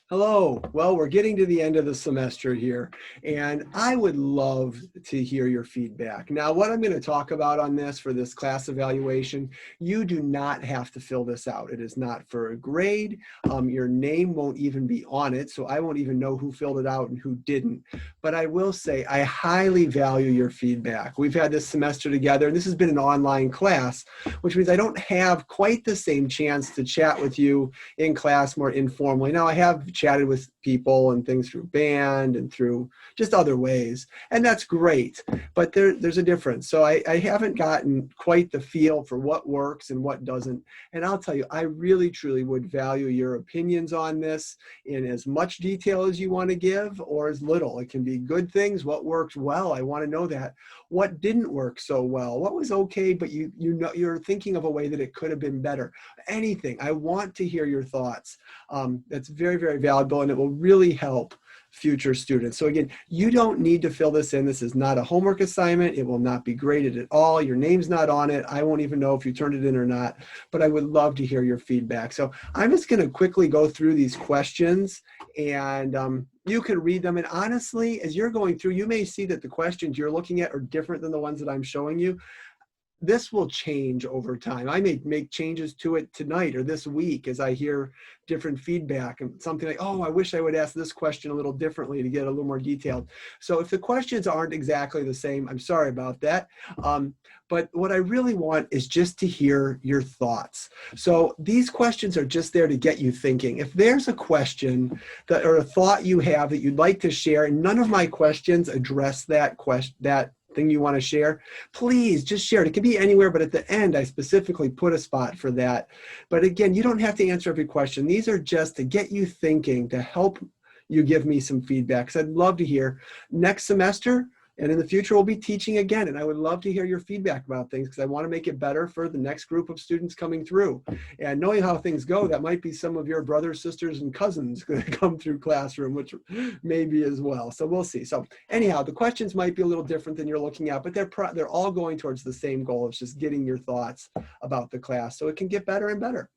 Hello. Well, we're getting to the end of the semester here, and I would love to hear your feedback. Now, what I'm going to talk about on this for this class evaluation, you do not have to fill this out. It is not for a grade. Your name won't even be on it, so I won't even know who filled it out and who didn't. But I will say I highly value your feedback. We've had this semester together, and this has been an online class, which means I don't have quite the same chance to chat with you in class more informally. Now, I have chatted with people and things through band and through just other ways, and that's great, but there's a difference. So I haven't gotten quite the feel for what works and what doesn't, and I'll tell you, I really truly would value your opinions on this in as much detail as you want to give or as little. It can be good things, what worked well, I want to know that. What didn't work so well, what was okay, but you know you're thinking of a way that it could have been better. Anything. I want to hear your thoughts. That's very, very valuable, and it will really help future students. So again, you don't need to fill this in. This is not a homework assignment. It will not be graded at all. Your name's not on it. I won't even know if you turned it in or not, but I would love to hear your feedback. So I'm just going to quickly go through these questions, and you can read them. And honestly, as you're going through, you may see that the questions you're looking at are different than the ones that I'm showing you. This will change over time. I may make changes to it tonight or this week as I hear different feedback and something like, oh, I wish I would ask this question a little differently to get a little more detailed. So if the questions aren't exactly the same, I'm sorry about that. But what I really want is just to hear your thoughts. So these questions are just there to get you thinking. If there's a question that or a thought you have that you'd like to share, and none of my questions address that thing you want to share, please just share it. It can be anywhere, but at the end, I specifically put a spot for that. But again, you don't have to answer every question. These are just to get you thinking, to help you give me some feedback. Because I'd love to hear next semester, and in the future, we'll be teaching again. And I would love to hear your feedback about things because I want to make it better for the next group of students coming through. And knowing how things go, that might be some of your brothers, sisters, and cousins going to come through classroom, which may be as well. So we'll see. So anyhow, the questions might be a little different than you're looking at, but they're all going towards the same goal. It's just getting your thoughts about the class so it can get better and better.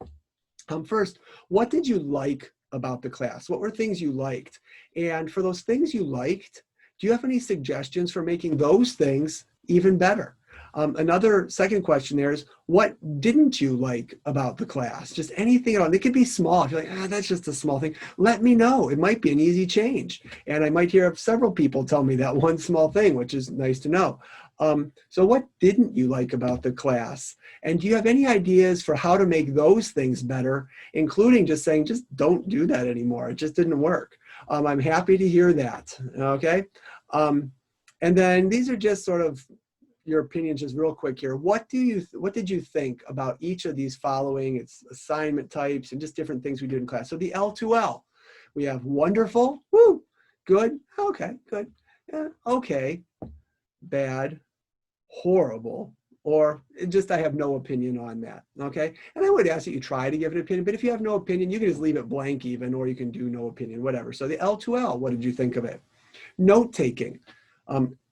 First, what did you like about the class? What were things you liked? And for those things you liked, do you have any suggestions for making those things even better? Another second question there is, what didn't you like about the class? Just anything at all. It could be small. If you're like, that's just a small thing, let me know. It might be an easy change. And I might hear of several people tell me that one small thing, which is nice to know. So what didn't you like about the class? And do you have any ideas for how to make those things better, including just saying, just don't do that anymore. It just didn't work. I'm happy to hear that, okay? And then these are just sort of your opinions just real quick here. What did you think about each of these following? It's assignment types and just different things we did in class. So the L2L, we have wonderful, woo, good, okay, good, yeah, okay, bad, horrible, or just I have no opinion on that, okay? And I would ask that you try to give an opinion, but if you have no opinion, you can just leave it blank even, or you can do no opinion, whatever. So the L2L, what did you think of it? Note-taking,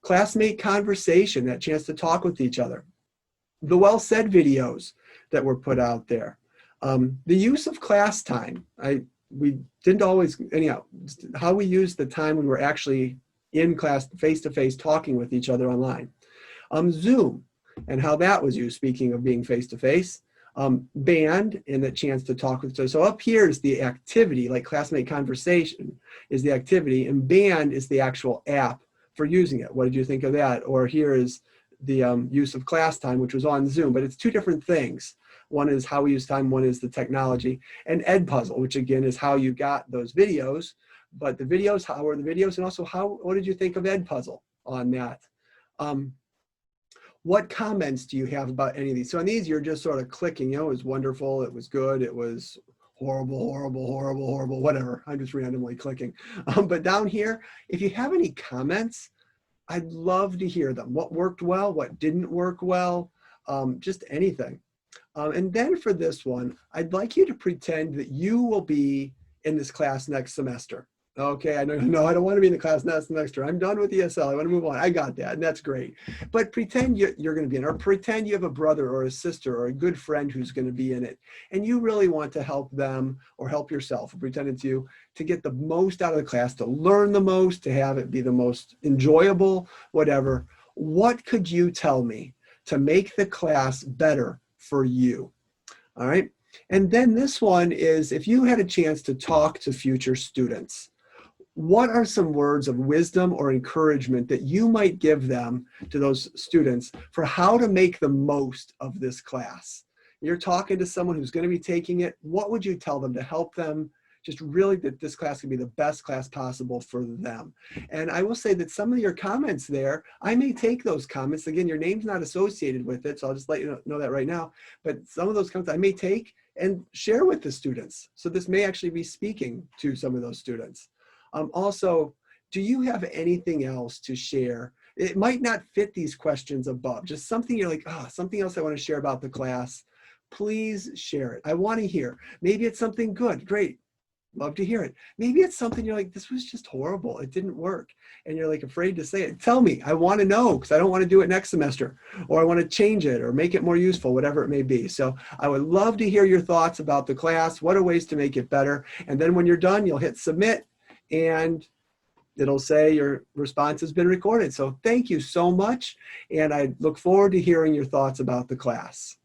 classmate conversation, that chance to talk with each other. The well-said videos that were put out there. The use of class time. We didn't always, anyhow, how we used the time when we're actually in class face-to-face talking with each other online. Zoom and how that was used, speaking of being face-to-face. Band and the chance to talk with each other. So up here is the activity, like classmate conversation is the activity, and band is the actual app for using it. What did you think of that? Or here is the use of class time, which was on Zoom, but it's two different things. One is how we use time, one is the technology. And Edpuzzle, which again is how you got those videos, but the videos, how were the videos, and also what did you think of Edpuzzle on that? What comments do you have about any of these? So on these, you're just sort of clicking, it was wonderful, it was good, it was horrible, horrible, horrible, horrible, whatever. I'm just randomly clicking. But down here, if you have any comments, I'd love to hear them. What worked well, what didn't work well, just anything. And then for this one, I'd like you to pretend that you will be in this class next semester. Okay, I know. No, I don't want to be in the class next semester. I'm done with ESL. I want to move on. I got that, and that's great. But pretend you're going to be in, or pretend you have a brother or a sister or a good friend who's going to be in it, and you really want to help them or help yourself, or pretend it's you, to get the most out of the class, to learn the most, to have it be the most enjoyable, whatever. What could you tell me to make the class better for you? All right. And then this one is, if you had a chance to talk to future students, what are some words of wisdom or encouragement that you might give them, to those students, for how to make the most of this class? You're talking to someone who's going to be taking it. What would you tell them to help them just really, that this class can be the best class possible for them? And I will say that some of your comments there, I may take those comments. Again, your name's not associated with it, so I'll just let you know that right now. But some of those comments I may take and share with the students. So this may actually be speaking to some of those students. Also, do you have anything else to share? It might not fit these questions above, just something you're like, oh, something else I want to share about the class. Please share it. I want to hear. Maybe it's something good. Great. Love to hear it. Maybe it's something you're like, this was just horrible. It didn't work. And you're like afraid to say it. Tell me. I want to know, because I don't want to do it next semester, or I want to change it or make it more useful, whatever it may be. So I would love to hear your thoughts about the class. What are ways to make it better? And then when you're done, you'll hit submit, and it'll say your response has been recorded. So thank you so much. And I look forward to hearing your thoughts about the class.